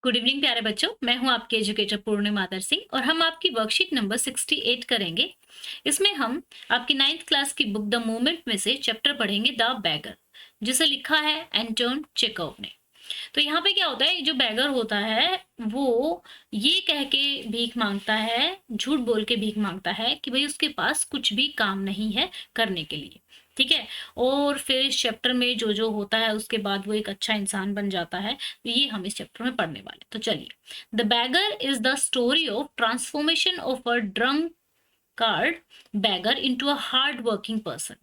Good evening प्यारे बच्चों, मैं हूं आपके एजुकेटर पूर्णिमा आदर सिंह और हम आपकी वर्कशीट नंबर 68 करेंगे। इसमें हम आपकी 9th क्लास की बुक द मूवमेंट में से चैप्टर पढ़ेंगे द बैगर, जिसे लिखा है एंटोन चेखव ने। तो यहाँ पे क्या होता है, जो बैगर होता है वो ये कह के भीख मांगता है, झूठ बोल के भीख मांगता है कि भाई उसके पास कुछ भी काम नहीं है करने के लिए। ठीक है। और फिर इस चैप्टर में जो जो होता है उसके बाद वो एक अच्छा इंसान बन जाता है। तो ये हम इस चैप्टर में पढ़ने वाले। तो चलिए, the beggar is the story of transformation of a drunkard beggar into a hard working person.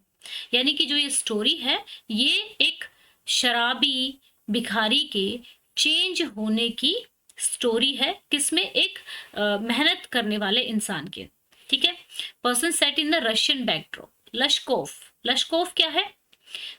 यानी कि जो ये स्टोरी है, ये एक शराबी भिखारी के चेंज होने की स्टोरी है। किसमें? एक मेहनत करने वाले इंसान के। ठीक है। Person set in the Russian backdrop. Lashkov. Lashkov क्या है?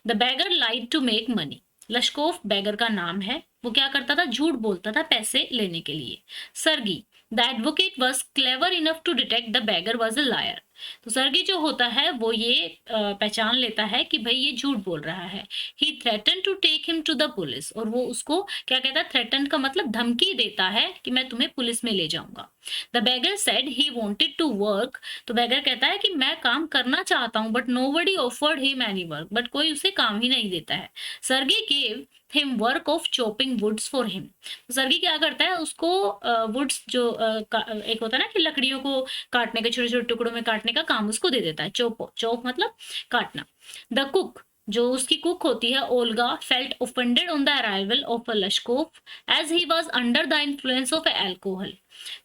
The beggar lied to make money. Lashkov beggar का नाम है। वो क्या करता था? झूठ बोलता था पैसे लेने के लिए। Sergei the advocate was clever enough to detect the beggar was a liar. तो सर्गी जो होता है वो ये पहचान लेता है कि भाई ये झूठ बोल रहा है। He threaten to take him to the police. और वो उसको क्या कहता है? थ्रेटन का मतलब धमकी देता है कि मैं तुम्हें पुलिस में ले जाऊंगा। The beggar said he wanted to work. तो बैगर कहता है कि मैं काम करना चाहता हूं, but nobody offered him any work. But कोई उसे काम ही नहीं देता है। Sergei gave him work of chopping woods for him. Sergei क्या करता है? उसको वुड्स जो एक होता है ना कि लकड़ियों को काटने के, छोटे छोटे टुकड़ों में काटने का काम उसको दे देता है। चॉप चॉप मतलब काटना। द कुक, जो उसकी कुक होती है Olga, felt offended on the arrival of a Lashkov as he was under the influence of alcohol.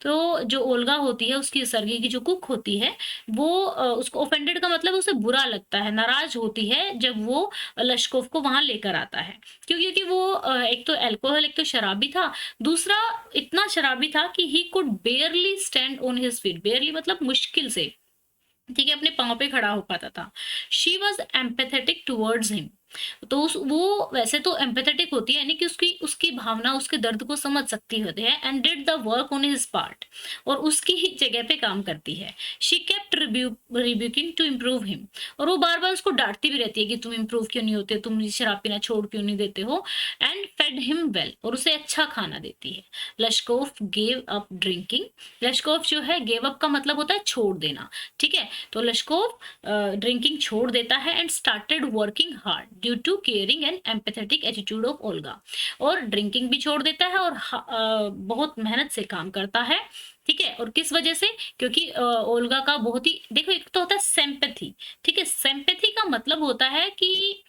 तो जो ओल्गा होती है, उसकी सर्गी की जो कुक होती है, वो उसको ऑफेंडेड का मतलब उसे बुरा लगता है, नाराज होती है जब वो लश्कोफ को वहां लेकर आता है। क्यों? क्योंकि वो एक तो अल्कोहल, एक तो शराबी था, दूसरा इतना शराबी था कि he could बेयरली stand on his feet. बेयरली मतलब मुश्किल से, ठीक है, अपने पाँव पे खड़ा हो पाता था। She was empathetic towards him. तो वो वैसे तो एम्पेथेटिक होती है, यानी कि उसकी उसकी भावना, उसके दर्द को समझ सकती होती है। And did the work on his part, और उसकी ही जगह पे काम करती है। She kept rebuking to improve him. और वो बार बार उसको डांटती भी रहती है कि तुम इम्प्रूव क्यों नहीं होते, तुम शराब पीना छोड़ क्यों नहीं देते हो। एंड फेड हिम वेल, और उसे अच्छा खाना देती है। लश्कोफ गेव अप ड्रिंकिंग। लश्कोफ जो है, गेव अप का मतलब होता है छोड़ देना। ठीक है। तो लश्कोव ड्रिंकिंग छोड़ देता है and started working hard due to caring and empathetic attitude of Olga. और ड्रिंकिंग भी छोड़ देता है और बहुत मेहनत से काम करता है। ठीक है। और किस वजह से? क्योंकि ओल्गा का बहुत ही, देखो, एक तो होता है सिंपैथी। ठीक है। सिंपैथी का मतलब होता है कि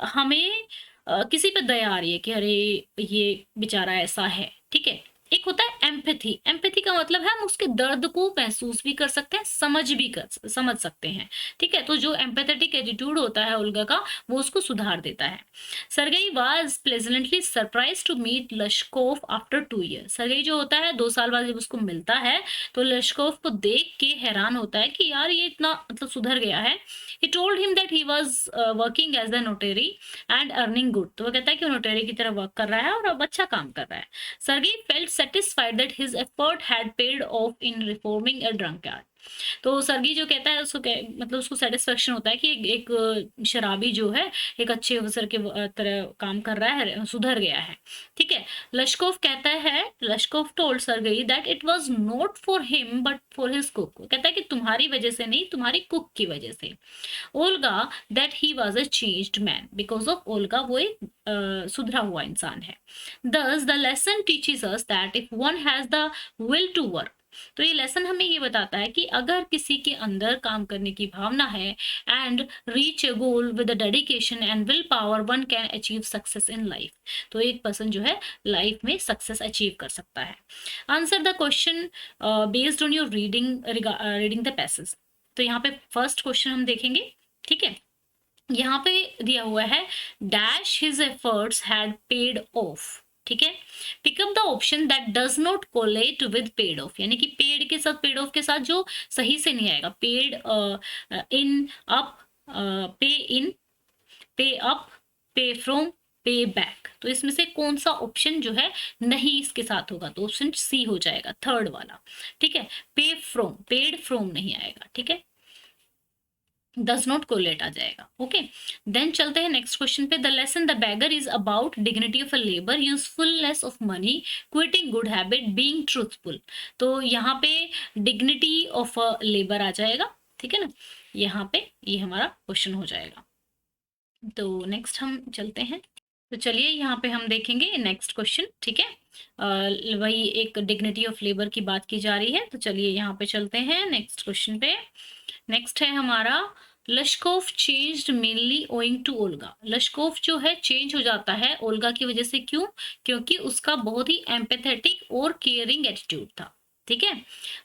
हमें किसी पे दया आ रही है कि अरे ये बेचारा ऐसा है। ठीक है। एक होता है एम्पैथी। एम्पैथी का मतलब है हम उसके दर्द को महसूस भी कर सकते हैं, समझ सकते हैं। ठीक है। तो जो एम्पैथेटिक एटीट्यूड होता है ओल्गा का, वो उसको सुधार देता है। Sergei was pleasantly surprise to meet Lashkov after 2 years। Sergei जो होता है 2 साल बाद जब उसको मिलता है, तो लश्कोव को देख के हैरान होता है कि यार ये इतना मतलब सुधर गया है। He told him that he was working as a notary and earning good. तो वो कहता है कि वो नोटेरी की तरह वर्क कर रहा है और अब अच्छा काम कर रहा है। Sergey felt satisfied that his effort had paid off in reforming a drunkard। तो सर्गी जो कहता है, उसको मतलब उसको सेटिस्फेक्शन होता है कि एक शराबी जो है एक अच्छे अफसर के तरह काम कर रहा है, सुधर गया है। ठीक है। लश्कोव कहता है, Lashkov told Sergei that it was not for him but for his cook. कहता है कि तुम्हारी वजह से नहीं, तुम्हारी कुक की वजह से। Olga that he was a changed man. Because of Olga वो एक सुधरा हुआ इंसान है। Thus, the lesson teaches us that if one has the will to work, तो ये लेसन हमें ये बताता है कि अगर किसी के अंदर काम करने की भावना है and reach a goal with dedication and will power, one can achieve success in life. तो एक पर्सन जो है लाइफ में सक्सेस अचीव कर सकता है। Answer the question based on your reading the passage. तो यहाँ पे फर्स्ट क्वेश्चन हम देखेंगे। ठीक है। यहाँ पे दिया हुआ है dash his efforts had paid of. ठीक है। Pick up the option that does not collate with paid of, यानी कि पेड के साथ, पेड ऑफ के साथ जो सही से नहीं आएगा। पेड इन अप, पे इन, पे अप, पे फ्रॉम, पे बैक। तो इसमें से कौन सा ऑप्शन जो है नहीं इसके साथ होगा? तो ऑप्शन सी हो जाएगा, थर्ड वाला। ठीक है। पे फ्रॉम, पेड फ्रॉम नहीं आएगा। ठीक है। डज नॉट कोलेट आ जाएगा। ओके, देन चलते हैं नेक्स्ट क्वेश्चन पे। The lesson the beggar is about dignity of a labour, usefulness of money, quitting good habit, being truthful. तो यहाँ पे डिग्निटी ऑफ अ लेबर आ जाएगा, ठीक है ना, यहाँ पे ये हमारा क्वेश्चन हो जाएगा। तो नेक्स्ट हम चलते हैं। तो चलिए यहाँ पे हम देखेंगे नेक्स्ट क्वेश्चन, ठीक है। वही एक डिग्निटी ऑफ लेबर की बात की जा रही है, तो चलिए यहाँ पे चलते हैं नेक्स्ट क्वेश्चन पे। नेक्स्ट है हमारा, Lashkov changed mainly owing to Olga. Lashkov जो है चेंज हो जाता है ओल्गा की वजह से, क्यों? क्योंकि उसका बहुत ही एम्पैथेटिक और केयरिंग एटीट्यूड था, ठीक है।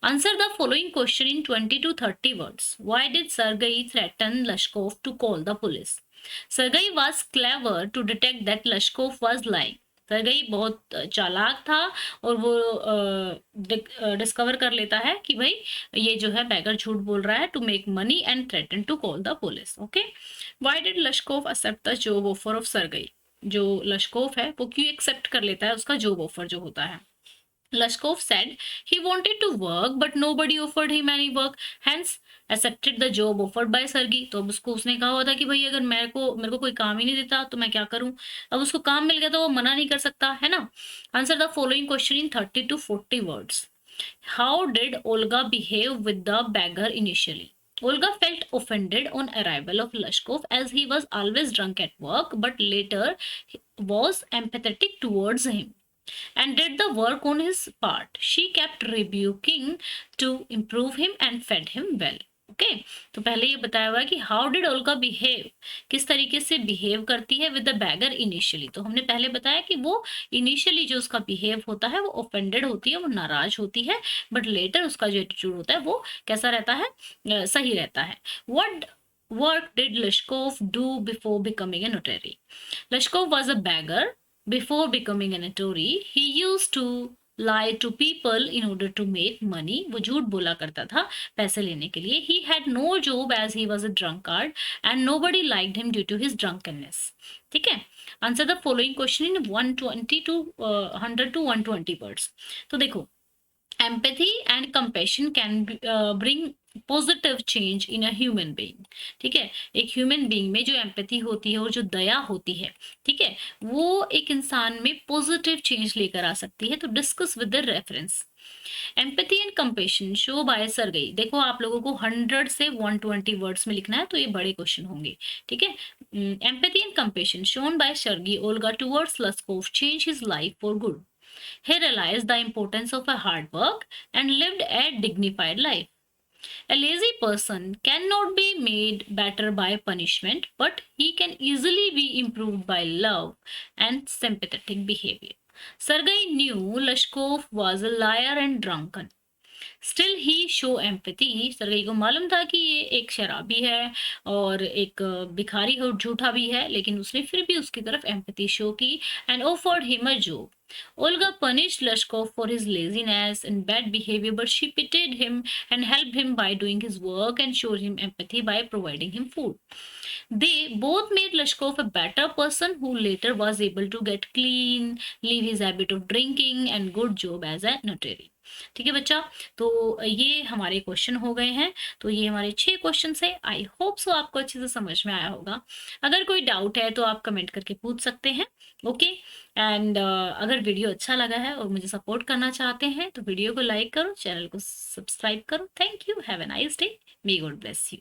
Answer the following question in 20 to 30 words. Why did Sergei threaten Lashkov to call the police? Sergei was clever to detect that Lashkov was lying. Sergei बहुत चालाक था और वो डिस्कवर कर लेता है कि भाई ये जो है बैगर झूठ बोल रहा है, to make money and threaten to call the police. Okay, why did Lashkov accept the job offer of Sergei? जो लश्कोफ है वो क्यों एक्सेप्ट कर लेता है उसका जॉब ऑफर जो होता है? Lashkov said he wanted to work, but nobody offered him any work. Hence, accepted the job offered by Sergey. तो अब उसको उसने कहा हुआ था कि भाई अगर मेरे को कोई काम ही नहीं देता तो मैं क्या करूं। अब उसको काम मिल गया तो वो मना नहीं कर सकता है ना। Answer the following question in 30 to 40 words. How did Olga behave with the bagger initially? Olga felt offended on arrival of Lashkov as he was always drunk at work, but later was empathetic towards him and did the work on his part. She kept rebuking to improve him and fed him well. Okay, तो पहले ये बताया हुआ है कि how did Olga behave, किस तरीके से बिहेव करती है विद द बैगर इनिशियली। तो हमने पहले बताया कि वो इनिशियली जो उसका बिहेव होता है वो ऑफेंडेड होती है, वो नाराज होती है, बट लेटर उसका जो एटीट्यूड होता है वो कैसा रहता है, सही रहता है। What work did Lashkov do before becoming a notary? Lashkov was a beggar. Before becoming a notary, he used to lie to people in order to make money. वो झूठ बोला करता था पैसे लेने के लिए। He had no job as he was a drunkard and nobody liked him due to his drunkenness. ठीक है, answer the following question in 120 to 100 to 120 words. तो देखो, empathy and compassion can bring positive change in a human being. ठीक है, एक human being में जो empathy होती है और जो दया होती है, ठीक है, वो एक इंसान में पॉजिटिव चेंज लेकर आ सकती है। तो discuss with the reference. Empathy and compassion show by Sergei. देखो आप लोगों को 100 से 120 वर्ड्स में लिखना है, तो ये बड़े क्वेश्चन होंगे, ठीक है। Empathy and compassion shown by Sergei Olga towards Laskov change his life for good. He realized the importance of a hard work and lived a dignified life. A lazy person cannot be made better by punishment, but he can easily be improved by love and sympathetic behavior. Sergei knew Lashkov was a liar and drunken. Still he show empathy. Sergei को मालूम था कि ये एक शराबी है और एक भिखारी और झूठा भी है, लेकिन उसने फिर भी उसकी तरफ एम्पैथी शो की and offered him a job. Olga punished Lashkov for his laziness and bad behavior, but she pitied him and helped him by doing his work and showed him empathy by providing him food. They both made Lashkov a better person who later was able to get clean, leave his habit of drinking, and good job as a notary. ठीक है बच्चा, तो ये हमारे question हो गए हैं। तो ये हमारे 6 क्वेश्चन है। आई होप सो आपको अच्छे से समझ में आया होगा। अगर कोई डाउट है तो आप कमेंट करके पूछ सकते हैं। ओके, एंड अगर वीडियो अच्छा लगा है और मुझे सपोर्ट करना चाहते हैं तो वीडियो को लाइक करो, चैनल को सब्सक्राइब करो। Thank you, have a nice day, may God bless you.